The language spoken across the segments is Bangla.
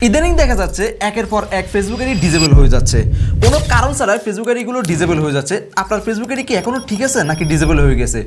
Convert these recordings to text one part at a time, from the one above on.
ইদানিং দেখা যাচ্ছে একের পর এক ফেসবুক আইডি ডিজেবল হয়ে যাচ্ছে। কোনো কারণ ছাড়াই ফেসবুক আইডিগুলো ডিজেবল হয়ে যাচ্ছে। আপনার ফেসবুক আইডি কি এখনও ঠিক আছে নাকি ডিজেবল হয়ে গেছে?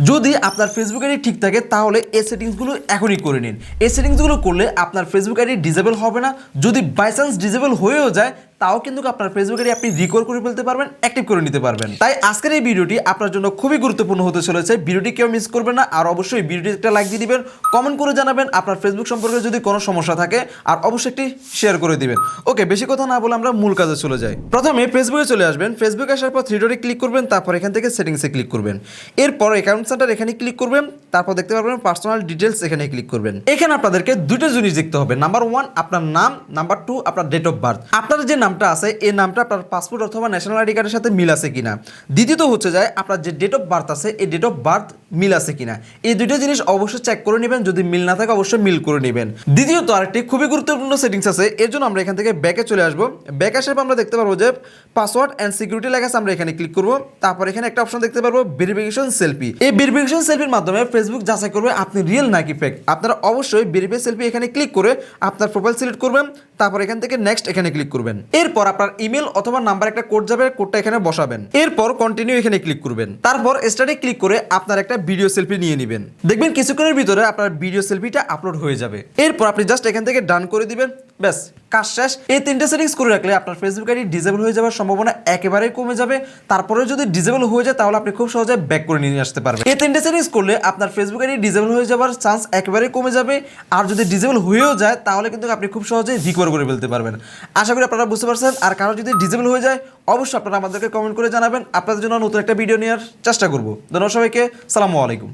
যদি আপনার ফেসবুক আইডি ঠিক থাকে তাহলে এই সেটিংসগুলো এখনই করে নিন। এই সেটিংসগুলো করলে আপনার ফেসবুক আইডি ডিজেবল হবে না। যদি বাই চান্স ডিজেবল হয়েও যায় তাও কিন্তু আপনার ফেসবুক আইডি আপনি রিকভার করে ফেলতে পারবেন, অ্যাক্টিভ করে নিতে পারবেন। তাই আজকের এই ভিডিওটি আপনার জন্য খুবই গুরুত্বপূর্ণ হতে চলেছে। ভিডিওটি কেউ মিস করবেন না, আর অবশ্যই ভিডিওটি একটা লাইক দিয়ে দিবেন, কমেন্ট করে জানাবেন আপনার ফেসবুক সম্পর্কে যদি কোনো সমস্যা থাকে, আর অবশ্যই একটি শেয়ার করে দিবেন। ওকে, বেশি কথা না বলে আমরা মূল কাজে চলে যাই। প্রথমে ফেসবুকে চলে আসবেন। ফেসবুকে আসার পর থ্রি ডটে ক্লিক করবেন, তারপর এখান থেকে সেটিংসে ক্লিক করবেন। এরপর অ্যাকাউন্ট সেন্টার এখানে ক্লিক করবেন, তারপর দেখতে পারবেন পার্সোনাল ডিটেলস এখানে ক্লিক করবেন। এখানে আপনাদেরকে দুটো জিনিস দেখতে হবে। নাম্বার 1 আপনার নাম, নাম্বার 2 আপনার ডেট অফ বার্থ। আপনার যে নামটা আছে এই নামটা আপনার পাসপোর্ট অথবা ন্যাশনাল আইডি কার্ডের সাথে মিল আছে কিনা। দ্বিতীয়ত হচ্ছে যায় আপনার যে ডেট অফ বার্থ আছে এই ডেট অফ বার্থ মিল আছে কিনা। এই দুটো জিনিস অবশ্যই চেক করে নেবেন। যদি মিল না থাকে অবশ্যই মিল করে নেবেন। দ্বিতীয়ত আরেকটি খুবই গুরুত্বপূর্ণ সেটিংস আছে। এর জন্য আমরা এখান থেকে ব্যাকে চলে আসবো। ব্যাক আসার পর আমরা দেখতে পারবো যে পাসওয়ার্ড অ্যান্ড সিকিউরিটি লেখা আছে, আমরা এখানে ক্লিক করবো। তারপর এখানে একটা অপশন দেখতে পারবো ভেরিফিকেশন সেলফি। এই ভেরিফিকেশন সেলফির মাধ্যমে ফেসবুক যাচাই করবে আপনি রিয়েল নাকি ফেক। আপনারা অবশ্যই ভেরিফাই সেলফি এখানে ক্লিক করে আপনার প্রোফাইল সিলেক্ট করবেন, তারপর এখান থেকে নেক্সট এখানে ক্লিক করবেন। এরপর আপনার ইমেল অথবা নাম্বার একটা কোড যাবে, কোডটা এখানে বসাবেন। এরপর কন্টিনিউ এখানে ক্লিক করবেন। তারপর স্টার্টে ক্লিক করে আপনার একটা ভিডিও সেলফি নিয়ে নেবেন। দেখবেন কিছুক্ষণের ভিতরে আপনার ভিডিও সেলফিটা আপলোড হয়ে যাবে। এরপর আপনি জাস্ট এখান থেকে ডান করে দিবেন, ব্যাস কাজ শেষ। এই তিনটে সেটিংস করে রাখলে আপনার ফেসবুক আইডি ডিজেবল হয়ে যাওয়ার সম্ভাবনা একেবারেই কমে যাবে। তারপরে যদি ডিজেবল হয়ে যায় তাহলে আপনি খুব সহজে ব্যাক করে নিয়ে আসতে পারবেন। এই তিনটে সেটিংস করলে আপনার ফেসবুক আইডি ডিজেবল হয়ে যাওয়ার চান্স একেবারেই কমে যাবে। আর যদি ডিজেবল হয়েও যায় তাহলে কিন্তু আপনি খুব সহজে রিকভার করে ফেলতে পারবেন। আশা করি আপনারা বুঝতে পারছেন। আর কারো যদি ডিজেবল হয়ে যায় অবশ্যই আপনারা আমাদেরকে কমেন্ট করে জানাবেন। আপনাদের জন্য নতুন একটা ভিডিও নেওয়ার চেষ্টা করব। ধন্যবাদ সবাইকে। সালামু আলাইকুম।